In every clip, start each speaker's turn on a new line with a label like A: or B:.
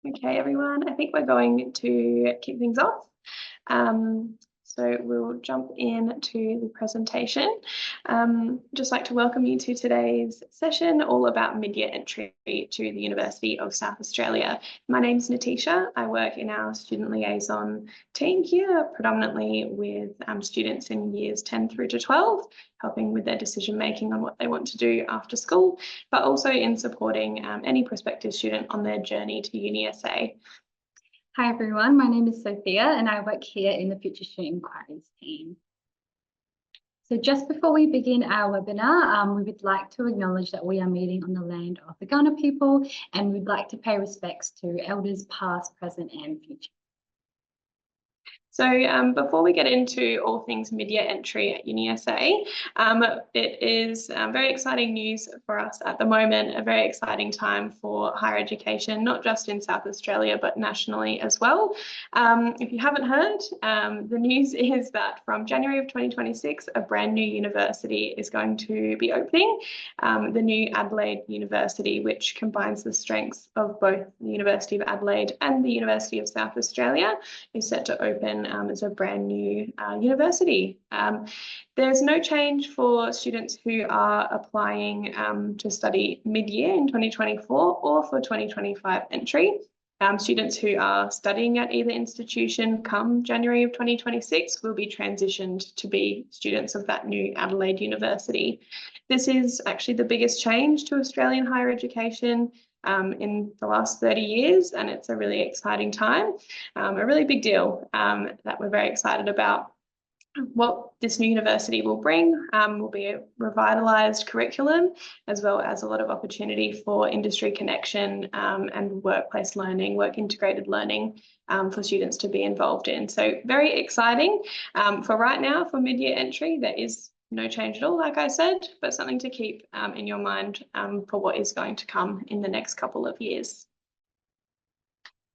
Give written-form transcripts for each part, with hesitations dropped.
A: Okay, everyone, I think we're going to kick things off. So we'll jump into the presentation. Just like to welcome you to today's session, all about mid-year entry to the University of South Australia. My name's Natisha. I work in our student liaison team here, predominantly with students in years 10 through to 12, helping with their decision making on what they want to do after school, but also in supporting any prospective student on their journey to UniSA.
B: Hi everyone, my name is Sophia and I work here in the Future Student Inquiries team. So just before we begin our webinar, we would like to acknowledge that we are meeting on the land of the Kaurna people and we'd like to pay respects to elders past, present and future.
A: So before we get into all things mid-year entry at UniSA, it is very exciting news for us at the moment, a very exciting time for higher education, not just in South Australia, but nationally as well. If you haven't heard, the news is that from January of 2026, a brand new university is going to be opening, the new Adelaide University, which combines the strengths of both the University of Adelaide and the University of South Australia, is set to open as a brand new university. There's no change for students who are applying to study mid-year in 2024 or for 2025 entry. Students who are studying at either institution come January of 2026 will be transitioned to be students of that new Adelaide University. This is actually the biggest change to Australian higher education in the last 30 years, and it's a really exciting time, a really big deal that we're very excited about. What this new university will bring will be a revitalised curriculum, as well as a lot of opportunity for industry connection and workplace learning, work integrated learning for students to be involved in. So very exciting. For right now, for mid-year entry, there is no change at all, like I said, but something to keep in your mind for what is going to come in the next couple of years.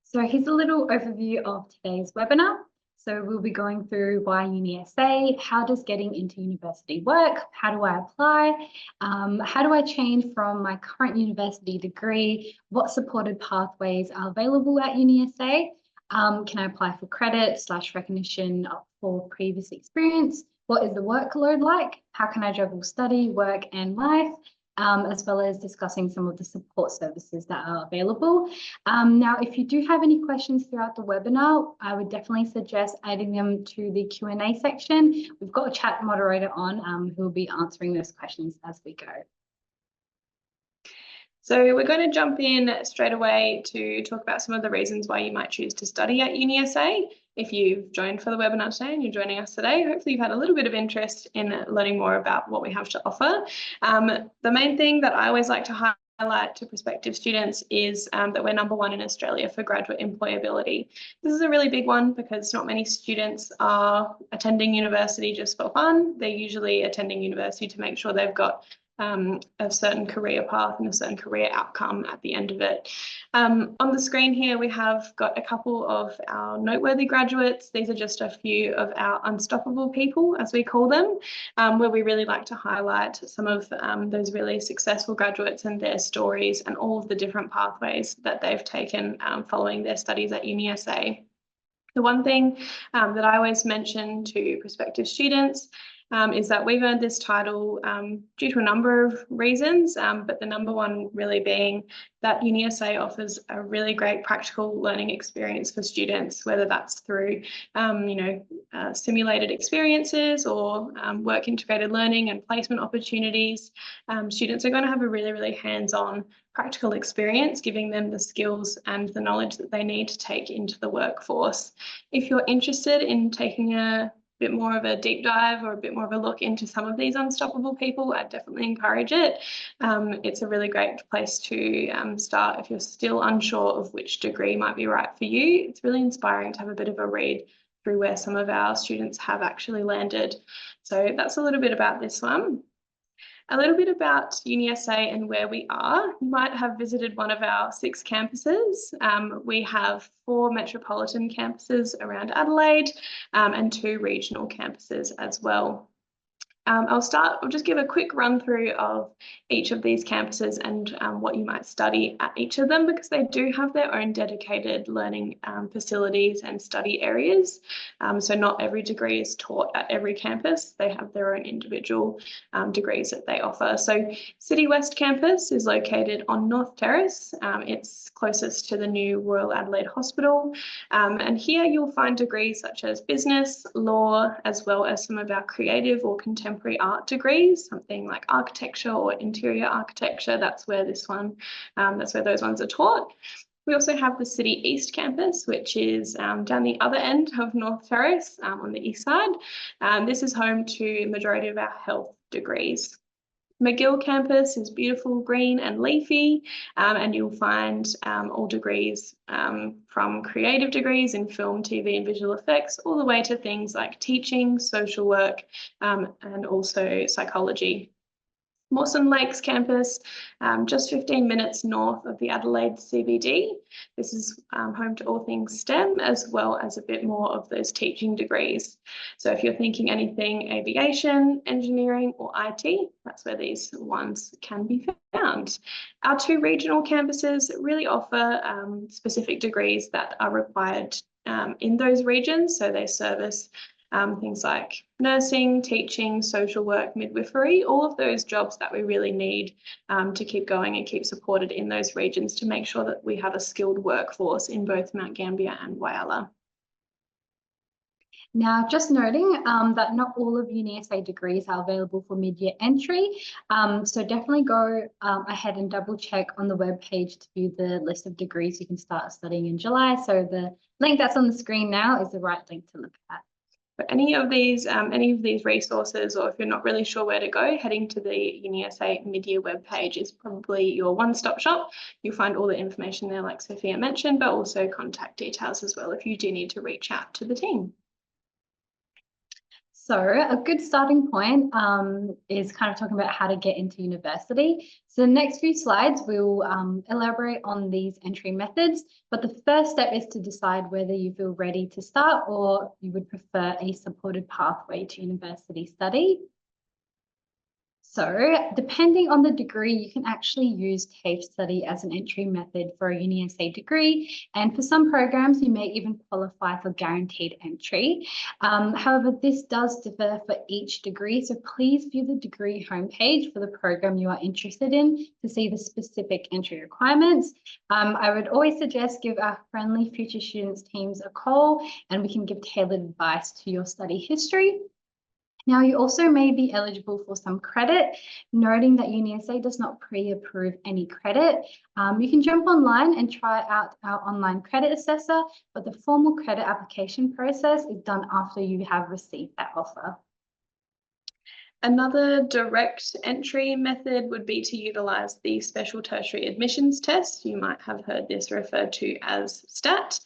B: So here's a little overview of today's webinar. So we'll be going through why UniSA, how does getting into university work, how do I apply, how do I change from my current university degree, what supported pathways are available at UniSA, can I apply for credit / recognition for previous experience, what is the workload like, how can I juggle study, work and life, as well as discussing some of the support services that are available. Now, if you do have any questions throughout the webinar, I would definitely suggest adding them to the Q&A section. We've got a chat moderator on who will be answering those questions as we go.
A: So we're going to jump in straight away to talk about some of the reasons why you might choose to study at UniSA. If you've joined for the webinar today and you're joining us today, hopefully you've had a little bit of interest in learning more about what we have to offer. The main thing that I always like to highlight to prospective students is that we're #1 in Australia for graduate employability. This is a really big one because not many students are attending university just for fun. They're usually attending university to make sure they've got a certain career path and a certain career outcome at the end of it. On the screen here, we have got a couple of our noteworthy graduates. These are just a few of our unstoppable people, as we call them, where we really like to highlight some of those really successful graduates and their stories and all of the different pathways that they've taken following their studies at UniSA. The one thing that I always mention to prospective students is that we've earned this title due to a number of reasons, but the #1 really being that UniSA offers a really great practical learning experience for students, whether that's through simulated experiences or work integrated learning and placement opportunities. Students are going to have a really, really hands-on practical experience, giving them the skills and the knowledge that they need to take into the workforce. If you're interested in taking a bit more of a deep dive or a bit more of a look into some of these unstoppable people, I'd definitely encourage it. It's a really great place to start if you're still unsure of which degree might be right for you. It's really inspiring to have a bit of a read through where some of our students have actually landed. So that's a little bit about this one. A little bit about UniSA and where we are. You might have visited one of our 6 campuses. We have 4 metropolitan campuses around Adelaide and 2 regional campuses as well. I'll just give a quick run through of each of these campuses and what you might study at each of them, because they do have their own dedicated learning facilities and study areas. So not every degree is taught at every campus. They have their own individual degrees that they offer. So City West campus is located on North Terrace. It's closest to the new Royal Adelaide Hospital. And here you'll find degrees such as business, law, as well as some of our creative or contemporary art degrees, something like architecture or interior architecture. That's where those ones are taught. We also have the City East campus, which is down the other end of North Terrace on the east side. This is home to a majority of our health degrees. McGill campus is beautiful, green and leafy, and you'll find all degrees from creative degrees in film, TV and visual effects, all the way to things like teaching, social work, and also psychology. Mawson Lakes campus, just 15 minutes north of the Adelaide CBD. This is home to all things STEM, as well as a bit more of those teaching degrees. So if you're thinking anything aviation, engineering or IT, that's where these ones can be found. Our two regional campuses really offer specific degrees that are required in those regions. So they service things like nursing, teaching, social work, midwifery, all of those jobs that we really need to keep going and keep supported in those regions to make sure that we have a skilled workforce in both Mount Gambier and Whyalla.
B: Now, just noting that not all of UniSA degrees are available for mid-year entry, so definitely go ahead and double check on the webpage to view the list of degrees you can start studying in July. So the link that's on the screen now is the right link to look at.
A: For any of these resources, or if you're not really sure where to go, heading to the UniSA mid-year webpage is probably your one-stop shop. You'll find all the information there, like Sophia mentioned, but also contact details as well if you do need to reach out to the team.
B: So a good starting point is kind of talking about how to get into university. So the next few slides will elaborate on these entry methods, but the first step is to decide whether you feel ready to start or you would prefer a supported pathway to university study. So depending on the degree, you can actually use TAFE study as an entry method for a UniSA degree. And for some programs, you may even qualify for guaranteed entry. However, this does differ for each degree. So please view the degree homepage for the program you are interested in to see the specific entry requirements. I would always suggest give our friendly future students teams a call and we can give tailored advice to your study history. Now, you also may be eligible for some credit, noting that UniSA does not pre-approve any credit. You can jump online and try out our online credit assessor, but the formal credit application process is done after you have received that offer.
A: Another direct entry method would be to utilise the Special Tertiary Admissions Test. You might have heard this referred to as STAT.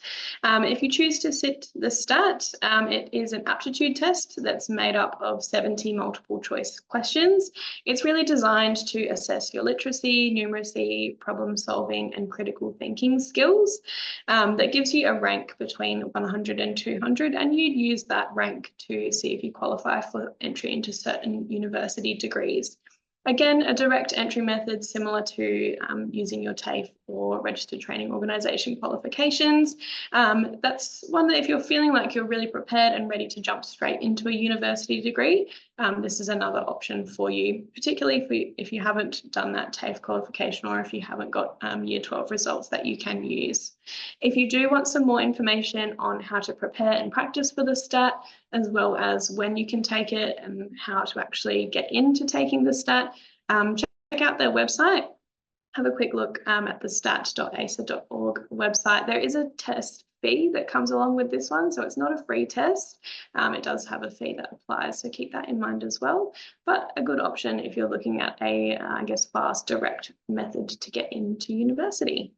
A: If you choose to sit the STAT, it is an aptitude test that's made up of 70 multiple choice questions. It's really designed to assess your literacy, numeracy, problem solving and critical thinking skills. That gives you a rank between 100 and 200, and you'd use that rank to see if you qualify for entry into certain university degrees. Again, a direct entry method similar to using your TAFE or registered training organisation qualifications. That's one that if you're feeling like you're really prepared and ready to jump straight into a university degree, this is another option for you, particularly if you haven't done that TAFE qualification or if you haven't got Year 12 results that you can use. If you do want some more information on how to prepare and practice for the STAT, as well as when you can take it and how to actually get into taking the STAT, check out their website. Have a quick look at the stat.asa.org website. There is a test fee that comes along with this one, so it's not a free test. It does have a fee that applies, so keep that in mind as well. But a good option if you're looking at a, I guess, fast, direct method to get into university.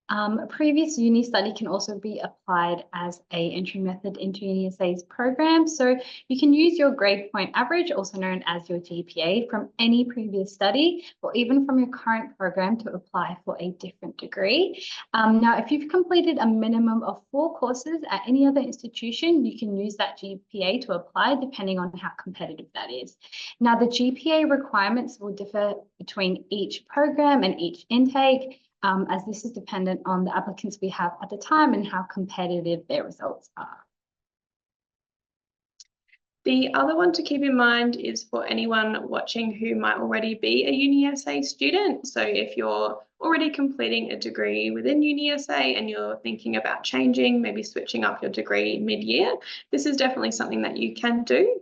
B: A previous uni study can also be applied as an entry method into UniSA's program. So you can use your grade point average, also known as your GPA, from any previous study or even from your current program to apply for a different degree. Now, if you've completed a minimum of 4 courses at any other institution, you can use that GPA to apply depending on how competitive that is. Now, the GPA requirements will differ between each program and each intake, as this is dependent on the applicants we have at the time and how competitive their results are.
A: The other one to keep in mind is for anyone watching who might already be a UniSA student. So if you're already completing a degree within UniSA and you're thinking about changing, maybe switching up your degree mid-year, this is definitely something that you can do.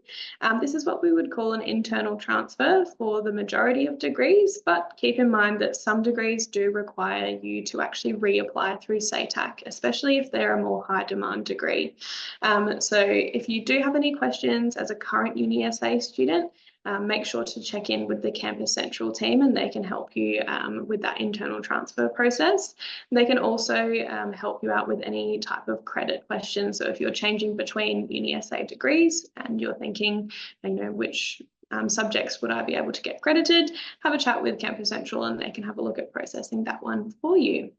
A: This is what we would call an internal transfer for the majority of degrees, but keep in mind that some degrees do require you to actually reapply through SATAC, especially if they're a more high demand degree. So if you do have any questions as a current UniSA student, make sure to check in with the Campus Central team and they can help you with that internal transfer process. They can also help you out with any type of credit questions. So if you're changing between UniSA degrees and you're thinking, which subjects would I be able to get credited, have a chat with Campus Central and they can have a look at processing that one for you.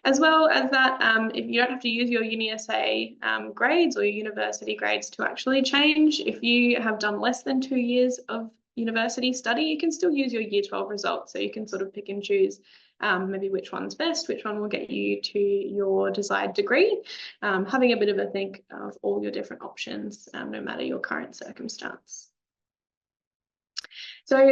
A: As well as that, if you don't have to use your UniSA grades or your university grades to actually change, if you have done less than 2 years of university study, you can still use your Year 12 results. So you can sort of pick and choose maybe which one's best, which one will get you to your desired degree, having a bit of a think of all your different options, no matter your current circumstance. So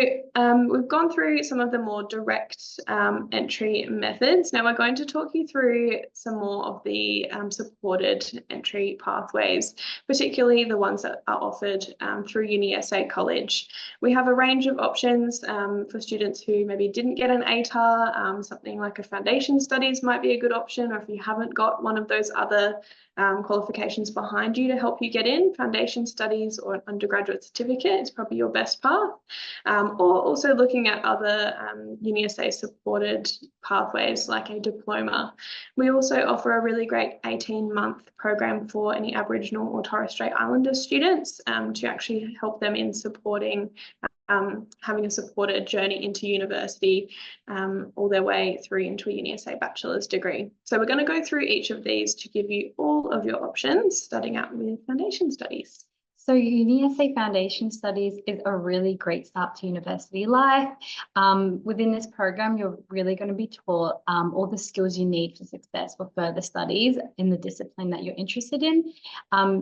A: we've gone through some of the more direct entry methods. Now we're going to talk you through some more of the supported entry pathways, particularly the ones that are offered through UniSA College. We have a range of options for students who maybe didn't get an ATAR. Something like a foundation studies might be a good option, or if you haven't got one of those other qualifications behind you to help you get in, foundation studies or an undergraduate certificate is probably your best path. Or also looking at other UniSA supported pathways like a diploma. We also offer a really great 18-month program for any Aboriginal or Torres Strait Islander students to actually help them in supporting having a supported journey into university all their way through into a UniSA bachelor's degree. So we're going to go through each of these to give you all of your options, starting out with foundation studies.
B: So UniSA Foundation Studies is a really great start to university life. Within this program, you're really going to be taught all the skills you need for success for further studies in the discipline that you're interested in.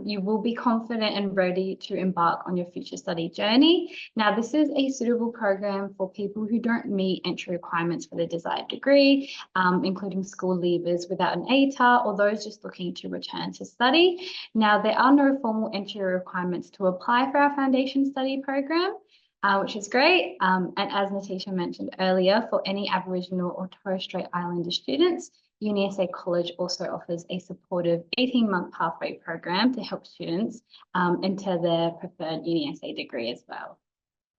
B: You will be confident and ready to embark on your future study journey. Now, this is a suitable program for people who don't meet entry requirements for the desired degree, including school leavers without an ATAR or those just looking to return to study. Now, there are no formal entry requirements to apply for our foundation study program, which is great. And as Natasha mentioned earlier, for any Aboriginal or Torres Strait Islander students, UniSA College also offers a supportive 18-month pathway program to help students enter their preferred UniSA degree as well.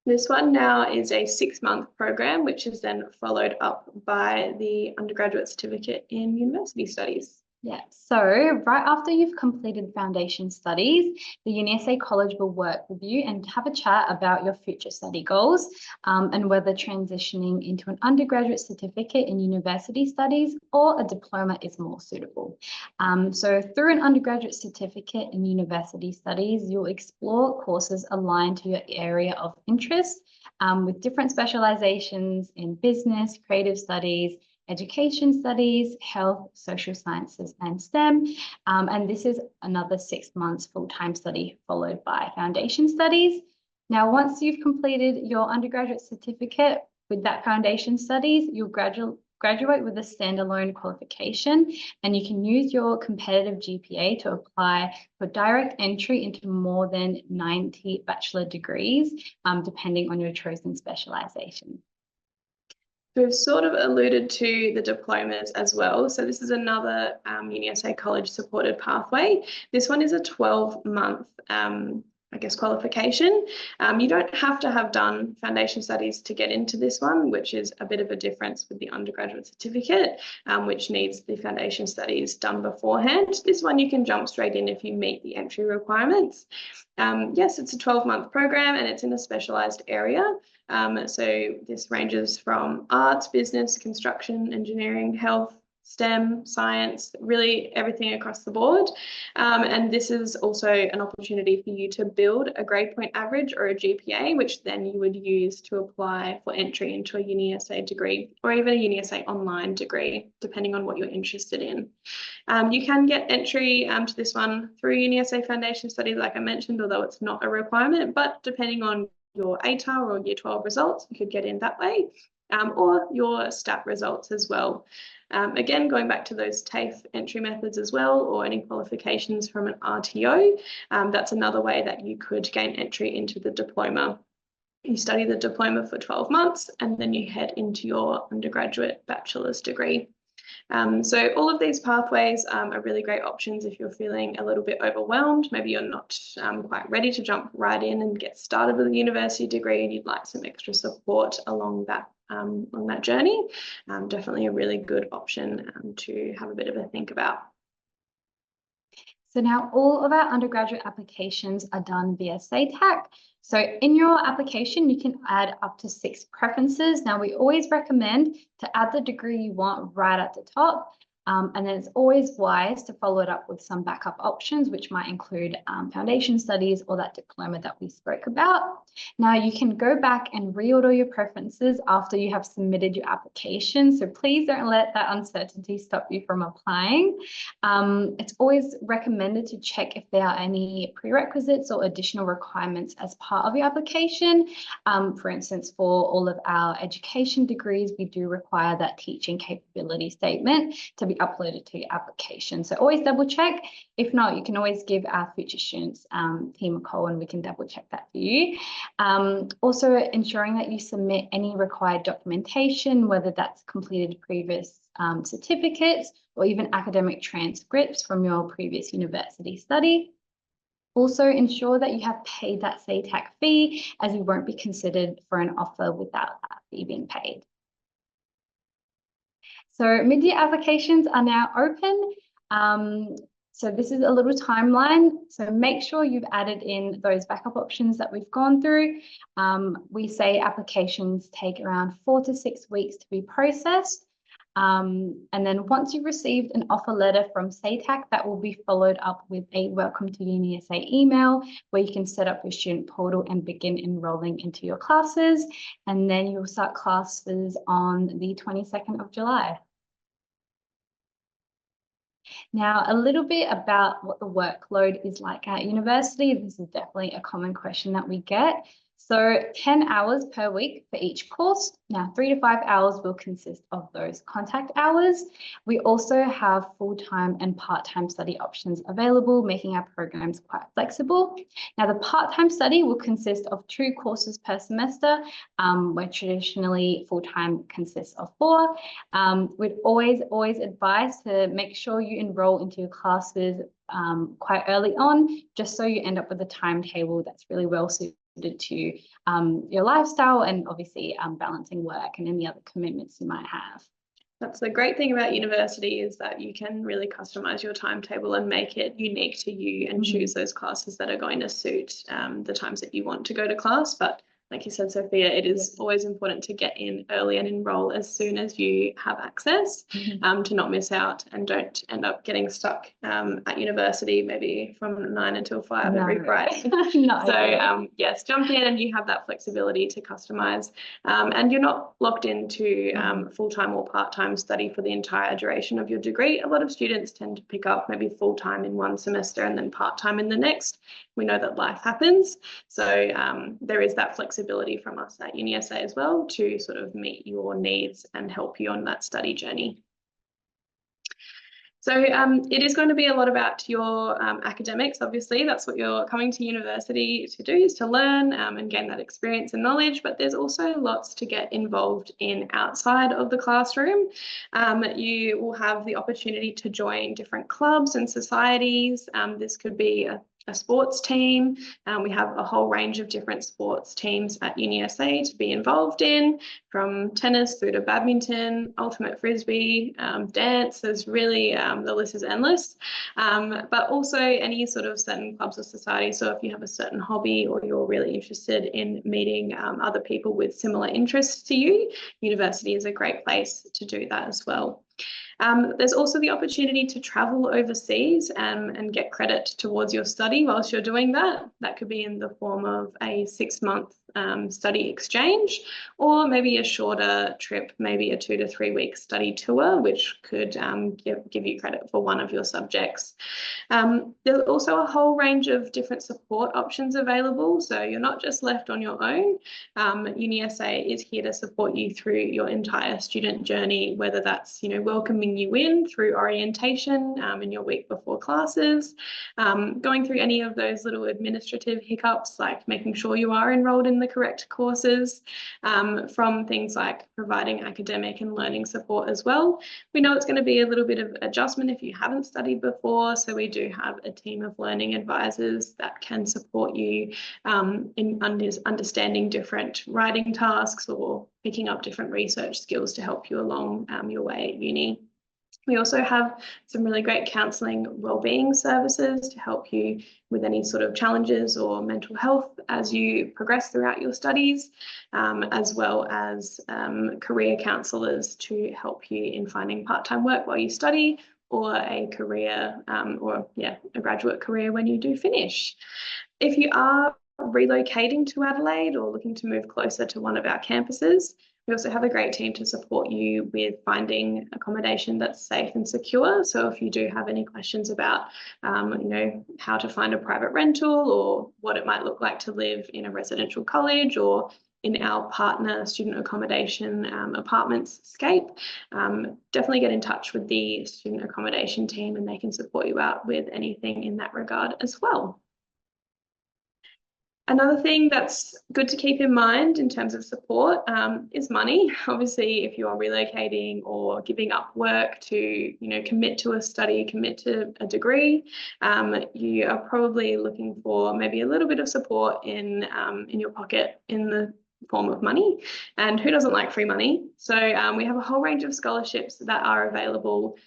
A: This one now is a 6-month program, which is then followed up by the undergraduate certificate in university studies.
B: Yeah, so right after you've completed foundation studies, the UniSA College will work with you and have a chat about your future study goals and whether transitioning into an undergraduate certificate in university studies or a diploma is more suitable. So through an undergraduate certificate in university studies, you'll explore courses aligned to your area of interest with different specializations in business, creative studies, education studies, health, social sciences, and STEM. And this is another 6 months full-time study followed by foundation studies. Now, once you've completed your undergraduate certificate with that foundation studies, you'll graduate with a standalone qualification, and you can use your competitive GPA to apply for direct entry into more than 90 bachelor degrees, depending on your chosen specialization.
A: We've sort of alluded to the diplomas as well. So this is another UniSA College supported pathway. This one is a 12-month I guess, qualification. You don't have to have done foundation studies to get into this one, which is a bit of a difference with the undergraduate certificate, which needs the foundation studies done beforehand. This one you can jump straight in if you meet the entry requirements. Yes, it's a 12-month program and it's in a specialised area. So this ranges from arts, business, construction, engineering, health, STEM, science, really everything across the board. And this is also an opportunity for you to build a grade point average or a GPA, which then you would use to apply for entry into a UniSA degree or even a UniSA online degree, depending on what you're interested in. You can get entry to this one through UniSA Foundation Studies, like I mentioned, although it's not a requirement, but depending on your ATAR or Year 12 results, you could get in that way, or your STAT results as well. Again, going back to those TAFE entry methods as well, or any qualifications from an RTO, that's another way that you could gain entry into the diploma. You study the diploma for 12 months and then you head into your undergraduate bachelor's degree. So all of these pathways are really great options if you're feeling a little bit overwhelmed. Maybe you're not quite ready to jump right in and get started with a university degree and you'd like some extra support along that journey. Definitely a really good option to have a bit of a think about.
B: So now all of our undergraduate applications are done via SATAC. So in your application, you can add up to 6 preferences. Now we always recommend to add the degree you want right at the top. And then it's always wise to follow it up with some backup options, which might include foundation studies or that diploma that we spoke about. Now you can go back and reorder your preferences after you have submitted your application. So please don't let that uncertainty stop you from applying. It's always recommended to check if there are any prerequisites or additional requirements as part of your application. For instance, for all of our education degrees, we do require that teaching capability statement to be uploaded to your application. So always double check. If not, you can always give our future students team a call and we can double check that for you. Also ensuring that you submit any required documentation, whether that's completed previous certificates or even academic transcripts from your previous university study. Also ensure that you have paid that SATAC fee, as you won't be considered for an offer without that fee being paid. So mid-year applications are now open. So this is a little timeline. So make sure you've added in those backup options that we've gone through. We say applications take around 4 to 6 weeks to be processed. And then once you've received an offer letter from SATAC, that will be followed up with a welcome to UniSA email where you can set up your student portal and begin enrolling into your classes. And then you'll start classes on the 22nd of July. Now, a little bit about what the workload is like at university. This is definitely a common question that we get. So 10 hours per week for each course. Now 3 to 5 hours will consist of those contact hours. We also have full-time and part-time study options available, making our programs quite flexible. Now the part-time study will consist of 2 courses per semester, where traditionally full-time consists of 4. We'd always advise to make sure you enroll into your classes quite early on, just so you end up with a timetable that's really well suited to your lifestyle and obviously balancing work and any other commitments you might have.
A: That's the great thing about university, is that you can really customize your timetable and make it unique to you and choose those classes that are going to suit the times that you want to go to class. But like you said, Sophia, it is always important to get in early and enroll as soon as you have access, to not miss out and don't end up getting stuck at university maybe from 9 until 5 every Friday. So yes, jump in and you have that flexibility to customize, and you're not locked into full-time or part-time study for the entire duration of your degree. A lot of students tend to pick up maybe full-time in one semester and then part-time in the next. We know that life happens, so there is that flexibility from us at UniSA as well to sort of meet your needs and help you on that study journey. So it is going to be a lot about your academics. Obviously, that's what you're coming to university to do, is to learn and gain that experience and knowledge, but there's also lots to get involved in outside of the classroom. You will have the opportunity to join different clubs and societies. This could be a a sports team. We have a whole range of different sports teams at UniSA to be involved in, from tennis through to badminton, ultimate frisbee, dance. There's really, the list is endless. But also any sort of certain clubs or societies. So if you have a certain hobby or you're really interested in meeting other people with similar interests to you, university is a great place to do that as well. There's also the opportunity to travel overseas and get credit towards your study whilst you're doing that. That could be in the form of a 6-month study exchange, or maybe a shorter trip, maybe a 2 to 3 week study tour, which could give you credit for one of your subjects. There's also a whole range of different support options available, so you're not just left on your own. UniSA is here to support you through your entire student journey, whether that's welcoming you in through orientation in your week before classes, going through any of those little administrative hiccups like making sure you are enrolled in the correct courses, from things like providing academic and learning support as well. We know it's going to be a little bit of adjustment if you haven't studied before, so we do have a team of learning advisors that can support you in understanding different writing tasks or picking up different research skills to help you along your way at uni. We also have some really great counselling wellbeing services to help you with any sort of challenges or mental health as you progress throughout your studies, as well as career counsellors to help you in finding part-time work while you study, or a career a graduate career when you do finish. If you are relocating to Adelaide or looking to move closer to one of our campuses, we also have a great team to support you with finding accommodation that's safe and secure. So if you do have any questions about, how to find a private rental or what it might look like to live in a residential college or in our partner student accommodation apartments scape, definitely get in touch with the student accommodation team and they can support you out with anything in that regard as well. Another thing that's good to keep in mind in terms of support is money. Obviously, if you're relocating or giving up work to, commit to a study, commit to a degree, you are probably looking for maybe a little bit of support in your pocket in the form of money. And who doesn't like free money? So we have a whole range of scholarships that are available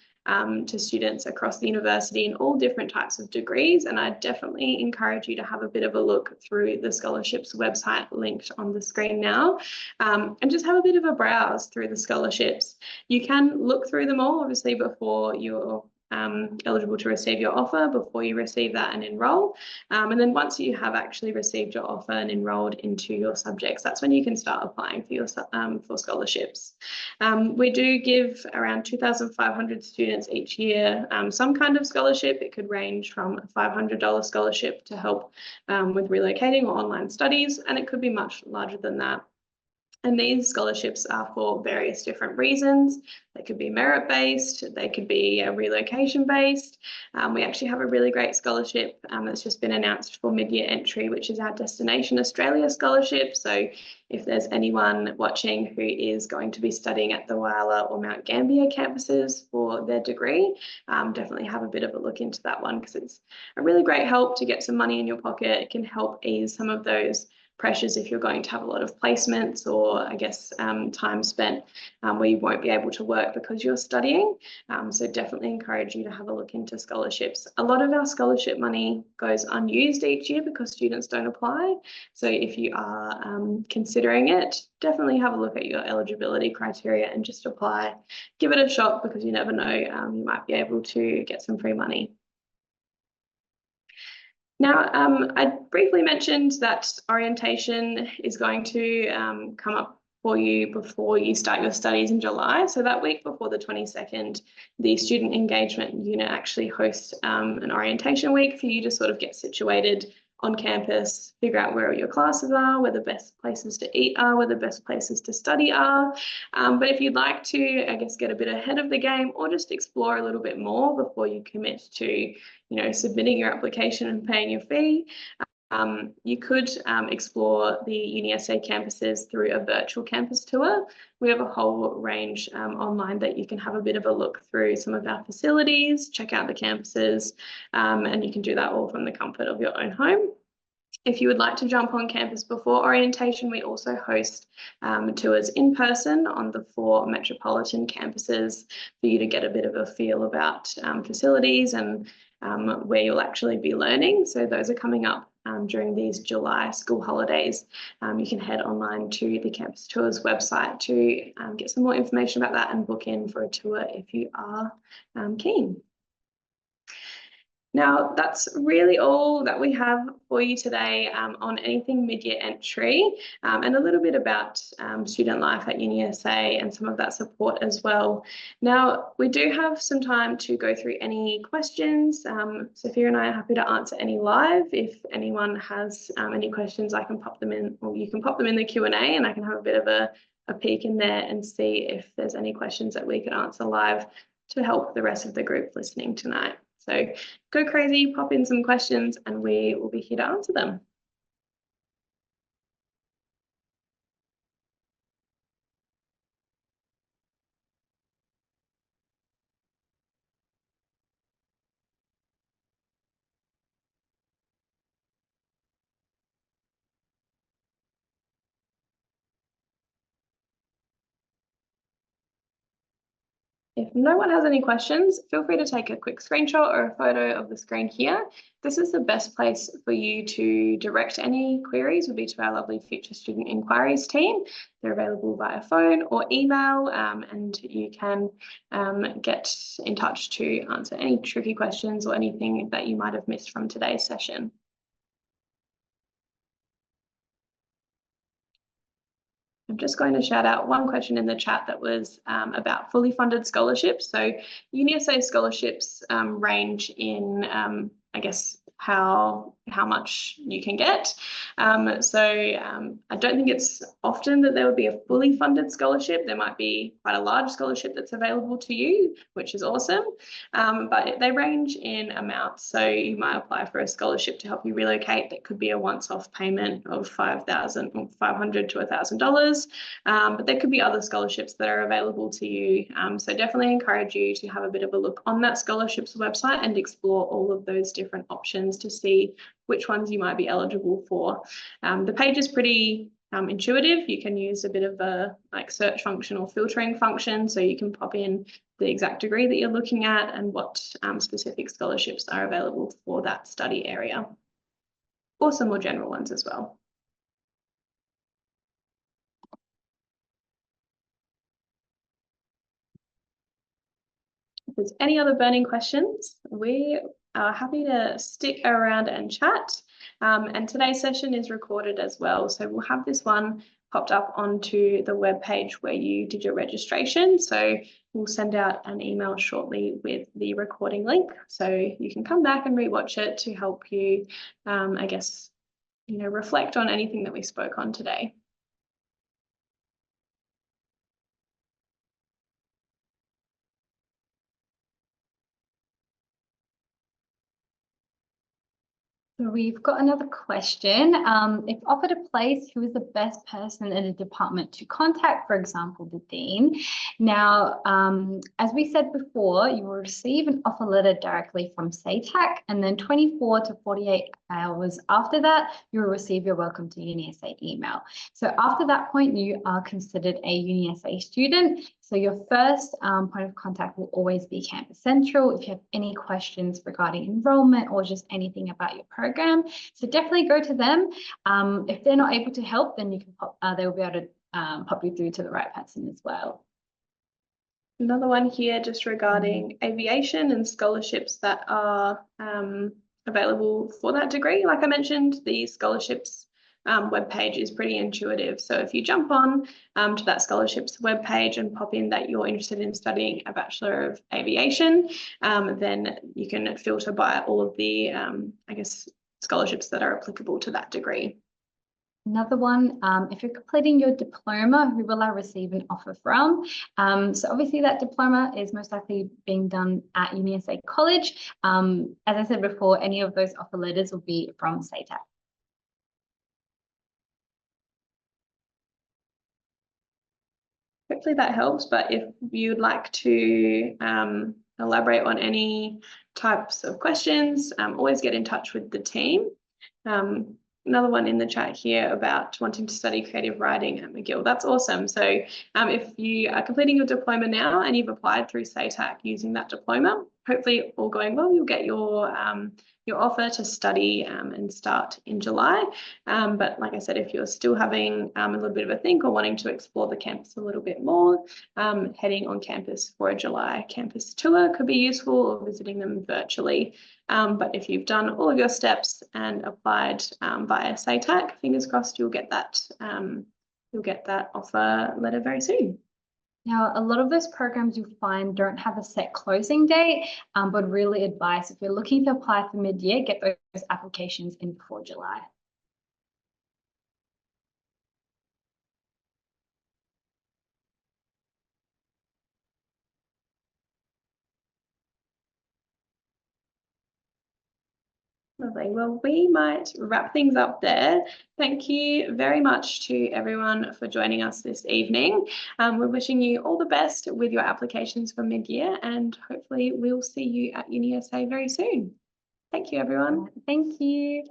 A: to students across the university in all different types of degrees, and I definitely encourage you to have a bit of a look through the scholarships website linked on the screen now, and just have a bit of a browse through the scholarships. You can look through them all obviously before you're eligible to receive your offer, before you receive that and enroll, and then once you have actually received your offer and enrolled into your subjects, that's when you can start applying for your for scholarships. We do give around 2,500 students each year some kind of scholarship. It could range from a $500 scholarship to help with relocating or online studies, and it could be much larger than that. And these scholarships are for various different reasons. They could be merit-based, they could be relocation-based. We actually have a really great scholarship that's just been announced for mid-year entry, which is our Destination Australia scholarship. So if there's anyone watching who is going to be studying at the Whyalla or Mount Gambier campuses for their degree, definitely have a bit of a look into that one, because it's a really great help to get some money in your pocket. It can help ease some of those pressures if you're going to have a lot of placements or time spent where you won't be able to work because you're studying. So definitely encourage you to have a look into scholarships. A lot of our scholarship money goes unused each year because students don't apply. So if you are considering it, definitely have a look at your eligibility criteria and just apply. Give it a shot, because you never know, you might be able to get some free money. Now, I briefly mentioned that orientation is going to come up for you before you start your studies in July. So that week before the 22nd, the Student Engagement Unit actually hosts an orientation week for you to sort of get situated on campus, figure out where your classes are, where the best places to eat are, where the best places to study are. But if you'd like to, get a bit ahead of the game or just explore a little bit more before you commit to, submitting your application and paying your fee, You could explore the UniSA campuses through a virtual campus tour. We have a whole range online that you can have a bit of a look through some of our facilities, check out the campuses, and you can do that all from the comfort of your own home. If you would like to jump on campus before orientation, we also host tours in person on the 4 metropolitan campuses for you to get a bit of a feel about facilities and where you'll actually be learning. So those are coming up during these July school holidays. You can head online to the Campus Tours website to get some more information about that and book in for a tour if you are keen. Now, that's really all that we have for you today on anything mid-year entry and a little bit about student life at UniSA and some of that support as well. Now, we do have some time to go through any questions. Sophia and I are happy to answer any live. If anyone has any questions, I can pop them in, or you can pop them in the Q&A, and I can have a bit of a peek in there and see if there's any questions that we could answer live to help the rest of the group listening tonight. So go crazy, pop in some questions, and we will be here to answer them. If no one has any questions, feel free to take a quick screenshot or a photo of the screen here. This is the best place for you to direct any queries, would be to our lovely Future Student Inquiries team. They're available via phone or email, and you can get in touch to answer any tricky questions or anything that you might have missed from today's session. I'm just going to shout out one question in the chat that was about fully funded scholarships. So UniSA scholarships range in, I guess, how much you can get. I don't think it's often that there would be a fully funded scholarship. There might be quite a large scholarship that's available to you, which is awesome. But they range in amounts. So you might apply for a scholarship to help you relocate. That could be a once-off payment of $500 to $1,000. But there could be other scholarships that are available to you. So definitely encourage you to have a bit of a look on that scholarships website and explore all of those different options to see which ones you might be eligible for. The page is pretty intuitive. You can use a bit of a search function or filtering function, so you can pop in the exact degree that you're looking at and what specific scholarships are available for that study area, or some more general ones as well. If there's any other burning questions, we are happy to stick around and chat. And today's session is recorded as well. So we'll have this one popped up onto the web page where you did your registration. So we'll send out an email shortly with the recording link. So you can come back and rewatch it to help you, I guess, reflect on anything that we spoke on today.
B: So we've got another question. If offered a place, who is the best person in a department to contact, for example, the dean? Now, as we said before, you will receive an offer letter directly from SATAC, and then 24 to 48 hours after that, you will receive your Welcome to UniSA email. So after that point, you are considered a UniSA student. So your first point of contact will always be Campus Central if you have any questions regarding enrollment or just anything about your program. So definitely go to them. If they're not able to help, then you can they'll be able to pop you through to the right person as well.
A: Another one here just regarding aviation and scholarships that are available for that degree. Like I mentioned, the scholarships webpage is pretty intuitive. So if you jump on to that scholarships webpage and pop in that you're interested in studying a Bachelor of Aviation, then you can filter by all of the, I guess, scholarships that are applicable to that degree.
B: Another one, if you're completing your diploma, who will I receive an offer from? So obviously that diploma is most likely being done at UniSA College. As I said before, any of those offer letters will be from SATAC.
A: hopefully that helps. But if you'd like to elaborate on any types of questions, always get in touch with the team. Another one in the chat here about wanting to study creative writing at McGill. That's awesome. So if you are completing your diploma now and you've applied through SATAC using that diploma, hopefully all going well, you'll get your offer to study and start in July. But like I said, if you're still having a little bit of a think or wanting to explore the campus a little bit more, heading on campus for a July campus tour could be useful, or visiting them virtually. But if you've done all of your steps and applied via SATAC, fingers crossed you'll get that offer letter very soon.
B: Now, a lot of those programs you'll find don't have a set closing date, but really advise if you're looking to apply for mid-year, get those applications in before July.
A: Lovely. Well, we might wrap things up there. Thank you very much to everyone for joining us this evening. We're wishing you all the best with your applications for mid-year, and hopefully we'll see you at UniSA very soon. Thank you, everyone.
B: Thank you.